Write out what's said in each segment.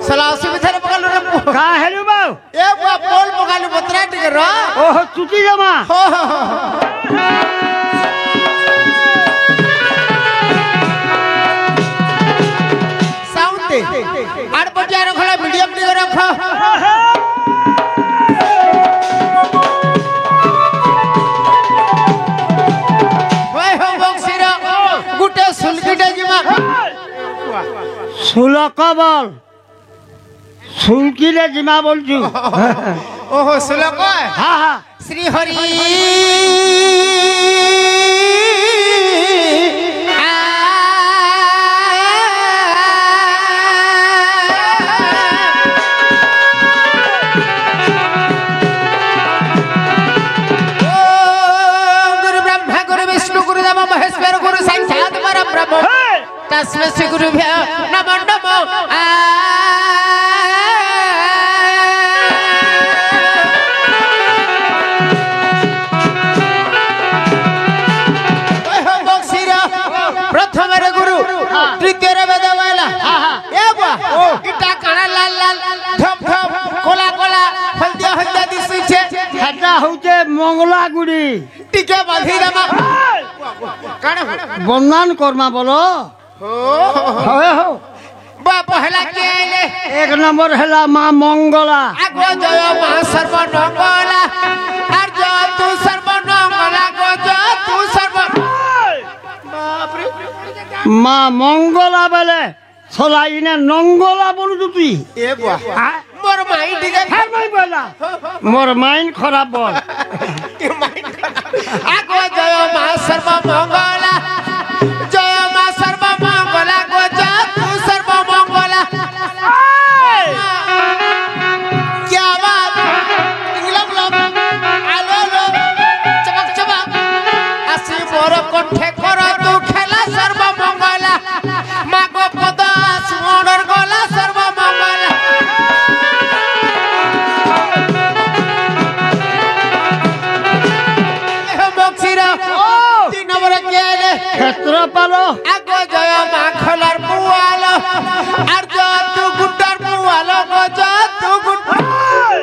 साला सुविधारे पकालु रे का हेलु बाऊ ए बुआ पोल पकालु बतरा टिके र ओहो चुटी जमा साउंड आड़ बजा रखला मीडियम टिके रख ओए हो बक्सीरा गुटे सुलकिटे जिमा सुलक बल सुलकिले जिमा बोलछु ओहो सुलक हां हां श्री हरि गुरु ब्रह्मा गुरु विष्णु गुरु देव महेश्वर गुरु साक्षात परब्रह्म तस्मै श्री गुरुभ्यो नमो नमो प्रथम गुरु तृतीय वेदवाला ए बुआ इटा काना लाल लाल धम धम कोला कोला हल्दिया हल्दिया दिसु छे हेटा होचे मंगला गुडी टिके बांधी दमा काना बन्दान करमा बोलो होए हो बा पहला के आइले एक नंबर हेला मां मंगला आगो जय मां सर्वमंगला आर जो तू सर्वमंगला गो जो तू सर्व बाप रे मां मंगला बेले सोला इने नंगला बोलु तुई ए बुआ मोर माइंड टिके फेर मैं बोला मोर माइंड खराब बोल आगो जय मां सर्वमंगला जय मां सर्वमंगला गो जो तू सर्वमंगला क्या बात इंग्लैंड लोग आलो लोग चमक चमक आसी मोर कंठे कर तू खेला सर्वमंगला मागो पदा सुमर गला सर्वमंगला ए बक्सीरा तीन नंबर के आइले क्षेत्र पालो आगो जय मां खलार पुआलो आर जो तू गुड्डार पुआलो गो जो तू गुड्डार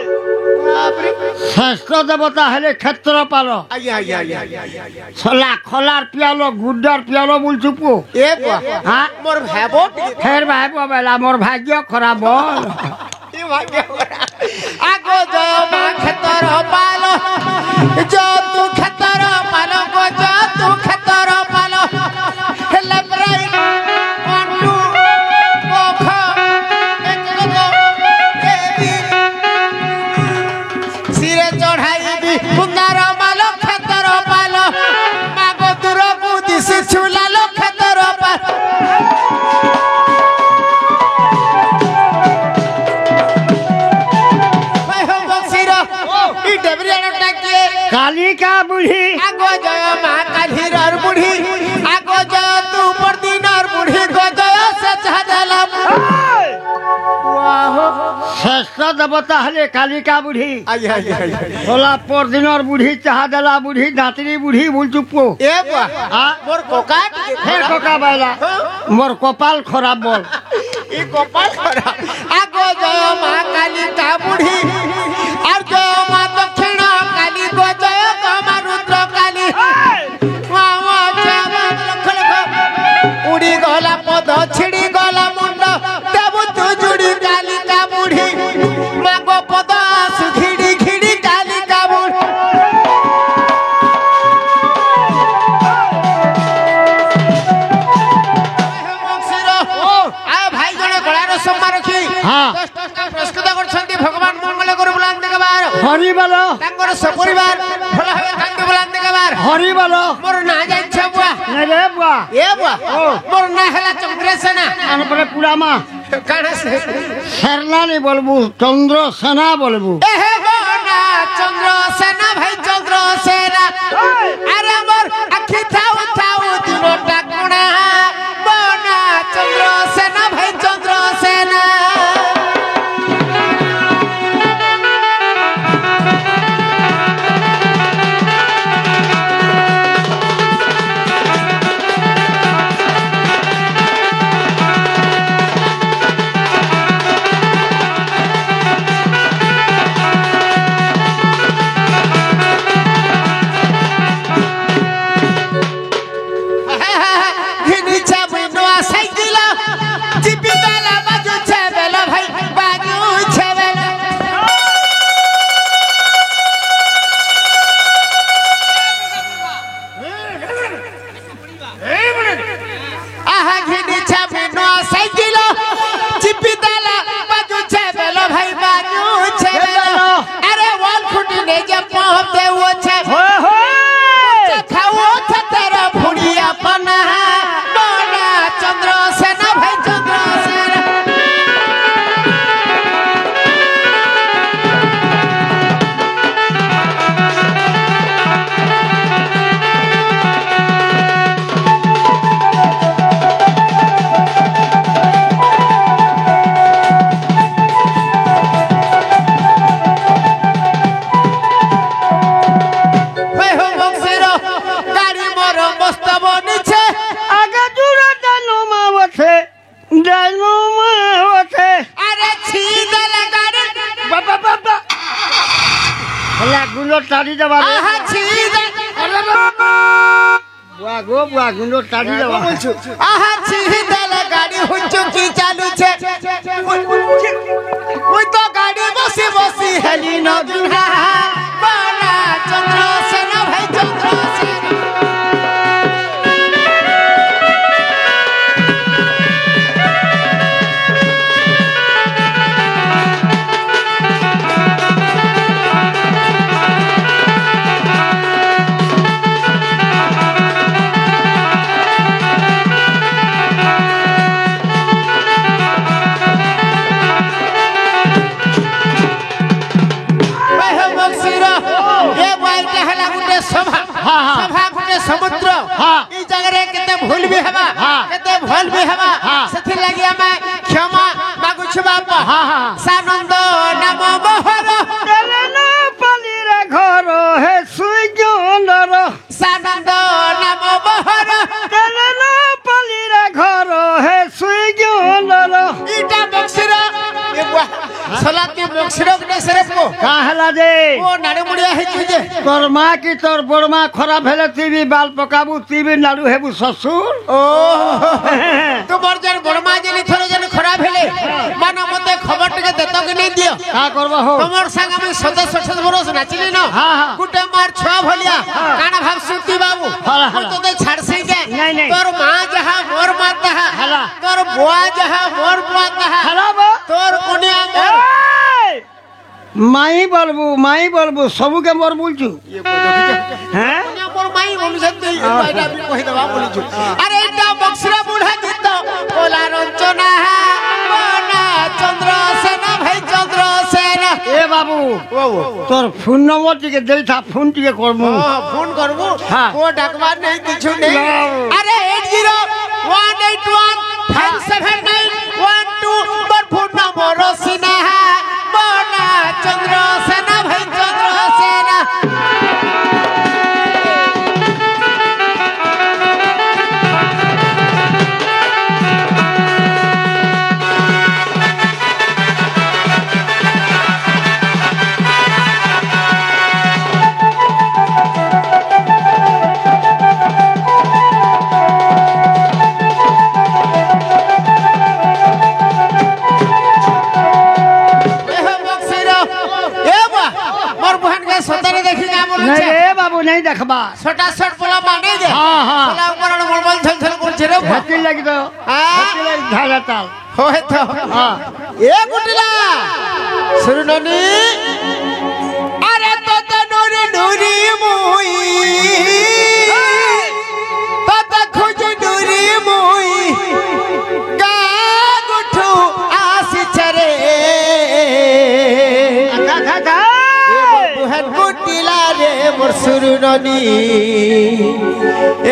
बाप रे श्रेष्ठ देवता हेले क्षेत्र पालो आया आया आया सोला खलार पियालो गुड्डार पियालो बोलछु पु ए बुआ हां मोर भाबो फेर भाई बेला मोर भाग्य खराब बोल ई भाग्य आगो जय मां खेतर पालो जो तू खेतर पालो गो जो तू खेतर पालो हेले ब्राई अंडू कोख एक गो देवी सिरे चढ़ाई भी सुंदर मालो खेतर पालो मागो दूर को दिस छुलालो खेतर पालो कालिका बुढ़ी आगो जय मां कालीर बुढ़ी आगो जय तू पर दिनर बुढ़ी गो जय से छादला वाह श्रेष्ठ देवता हेले कालिका बुढ़ी आय आय आय सोला पर दिनर बुढ़ी चाहा देला बुढ़ी दातरी बुढ़ी बोलछु पु ए बुआ मोर कोका फेर कोका बेला मोर कपाल खराब बोल ई कपाल खराब आगो जय मां कालिका बुढ़ी और जय मां दक्षिण काली गो जय कमा रुद्र काली वाह वाह जय मां लख लख उड़ी गला पद छिड़ी गला मुंड देबु तू जुड़ी कालिका बुढ़ी मागो पद सुघिड़ी घिड़ी कालिका बुढ़ी आ भाई जने गळार सम्मान रखी हां प्रस्तुत करछन्ती भगवान मंगल करू बुलान देबार हरि बोलो तांकर सपरिवार भला होय कांदी बुलान देबार हरि बोलो मोर ना जाय छ बुआ नहीं रे बुआ ए बुआ मोर ना हला चंद्रसेना आन परे पुरामा काना से शेरला नहीं बोलबू चंद्र सेना बोलबू ए हे ना चंद्रसेना भाई चंद्रसेना अरे मोर अखी थाउ थाउ दिनो टाकुणा बना चंद्रसेना भाई चंद्रसेना টাড়ি দেবা রে। আহা ছিদা বুয়া গো বুয়া গুলো টাড়ি দেবা আহা ছিদাল গাড়ি হুঁচু কি চালুছে ওই তো গাড়ি বসি বসি হেলি নদুনা বালা চন্দ্রসেন ভাই চন্দ্রসেন समुद्र ई जगह केते भूल भी हवा केते भूल भी हवा सेथि लागि हमें क्षमा मागु छु बाप सानंद नाम बहर তেলেনা পালিরে ঘর হে সুইজনর सानंद नाम बहर তেলেনা পালিরে ঘর হে সুইজনর इटा बक्सिर ए बुआ सलाती बक्सिर ने सरप को কাহলা যে ओ नाड़ी मुड़िया है तुझे তোর মা কি তোর বড় মা খরাপ হেলে তুই বাল পকাবু তুই নাড়ু হেবু শ্বশুর ओ তোমার জর বড়মা জেনি থরে জেনি খরাপ হেলে মানা মতে খবর টিকে দেত কি নাই দিও কা করবা হো তোমার সাঙ্গ আমি 27 বরস নাচিলি ন গুটে মার ছ ভলিয়া কানা ভাবসুতি বাবু মই তোতে ছাড়ছি কে নাই, নাই। তোর মা যাহা মোর মা তাহা হেলা। তোর বুয়া যাহা মোর বুয়া তাহা হেলাবো। তোর কোনিয়া মোর মাই বলবু সবুকে মোর বলছু হ্যাঁ কোনিয়া মোর মাই বলছেন তুই এটা আমি কই দেবা বলিছু আরে এটা বক্সরা বুড়া গীত কোলা রঞ্চনা বনা চন্দ্রসেন ভাই চন্দ্রসেন এ বাবু ও তোর ফোন নম্বর টিকে দেই থা ফোন টিকে করবো ফোন করবো হ্যাঁ। ও ডাকবার নেই কিছু নেই নাও। আরে 80187912 তোর ফোন নম্বর সিনেহা বনা চন্দ্রসেন ভাই চন্দ্রসেন সতারে দেখি না মনে নাই হচ্ছে রে বাবু নাই দেখবা ছোটা ছোট পোলা মানে দে হ্যাঁ, হ্যাঁ। পোলা উপর মোবাইল ছল করছে রে হাতি লাগি তো হ্যাঁ। হাতি লাগি ধারা তাল হয়তো হ্যাঁ এ গুটিলা শুনুনি আরে তোতে নুরি নুরি মুই তোতে খুঁজি নুরি মুই গা গুঠু আসিছে রে খা খা খা বুহেন গুটিলা রে মোর শুনুনি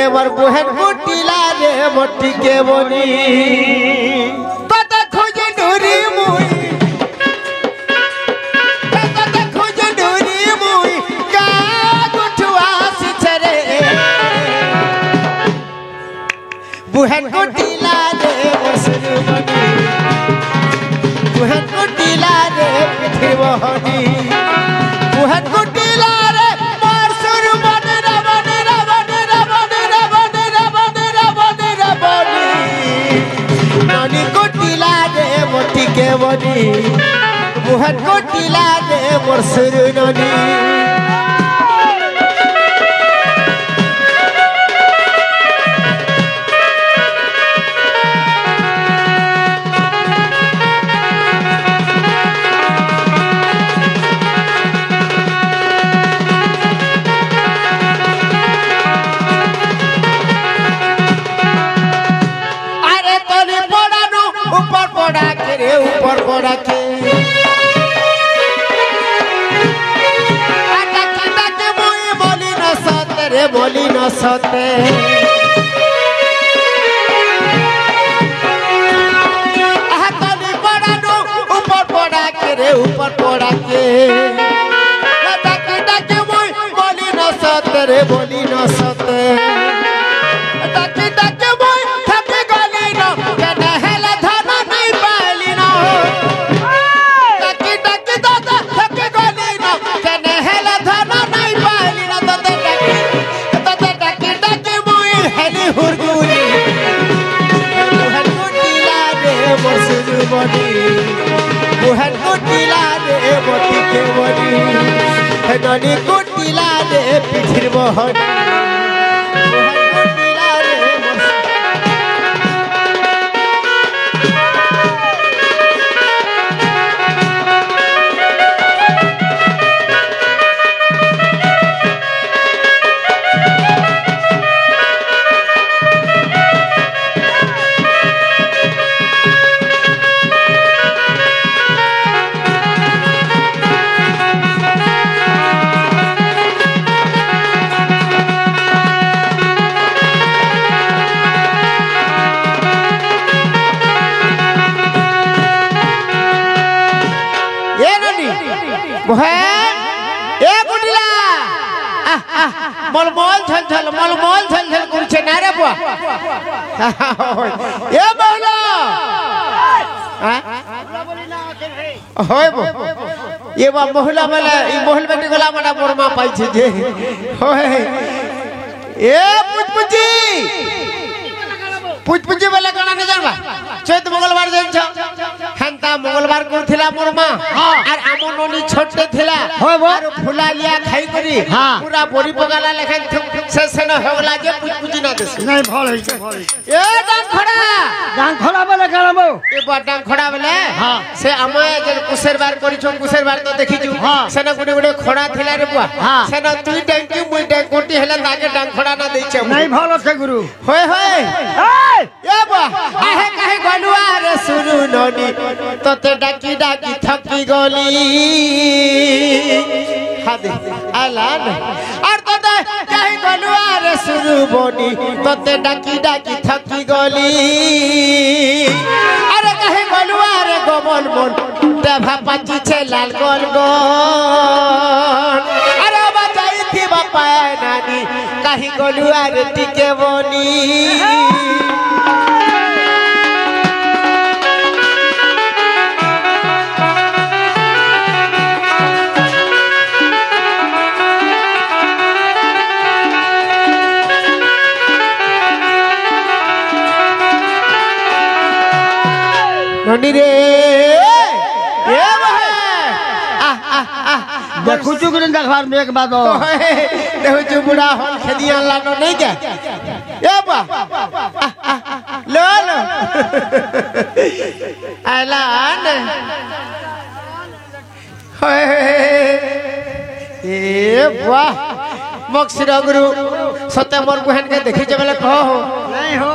এবার বুহেন গুটিলা রে মোর টিকে বনি তোতে খুঁজি নুরি মুই তোতে খুঁজি নুরি মুই গা গুঠু আসিছে রে বুহেন গুটিলা রে মোর শুনুনি বুহেন গুটিলা রে পিঠির বহনি বুহেন গুটিলা রে মোর শুনুনি রাবণি রাবণি রাবণি রাবণি রাবণি রাবণি রাবণি ননি গুটিলা রে মোর টিকে বনি বুহেন গুটিলা রে মোর শুনুনি আরে তলি পড়ানো উপর পড়াকে রে উপর পড়াকে ডাকে ডাকে মুই বলি না সতে রে বলি না সতে তলি পড়ানো উপর পড়াকে রে উপর পড়াকে ডাকে ডাকে মুই বলি না সতে রে বলি না সতে ডাকে ডাকে মুই থাকি গলি না কেন হেলা ধন নাই পাইলি না ডাকে ডাকে দাদা থাকি গলি না কেন হেলা ধন নাই বনি বুহেন কুটিলা রে মতিকে বনি ননি কুটিলা রে পিঠির বহনি মলমল ঝলঝল করছে না রে বুয়া এ বহলা হয় বো এ বা মহিলা বলে এই মহল বেটি গলা বড় বড়মা পাইছে যে হয় এ পুচপুচি বলে কোনা নে জানবা চৈত মঙ্গলবার যাইছ হান্তা মঙ্গলবার করছিলা মোর মা আর আমন ননি ছোটে থিলা আর ফুলালিয়া খাই করি পুরা বড়ি পগালা লেখান সেসন হগলা যে পুচপুচি না দেস নাই ভাল হইছে এ ডাং খড়া বলে কালাবো এ ডাং খড়া বলে সে আমায় যে কুসের বার করিছ কুসের বার তো দেখিছু সেন গুডে গুডে খড়া থিলা রে বুয়া সেন তুই ডাংকি মুই ডাং কোটি হেলা তাকে ডাং খড়া না দেইছ নাই ভাল আছে গুরু হয় হয় এ বুয়া আহে কাহে গলুয়া রে সুরু ননি তোতে ডাকি ডাকি থকি গলি হাদে আলান আর তোতে কাহে গলুয়া রে সুরু বনি তোতে ডাকি ডাকি থকি গলি আরে কাহে গলুয়া রে গবল মন দেভা পাচিছে লাল গল গল আরে বাজাইতি বাপায় নানি কাহে গলুয়া রে টিকে বনি ননি রে এ বহে দেখু চুকুন দেখবার মেঘ বাদ দেখু বুড়া হল খেদিয়া লানো নেই কে এ বা লো লো আলান এ বাহ মকসির গুরু সতে মোর বহেন কে দেখি যে বলে কহ নাই হো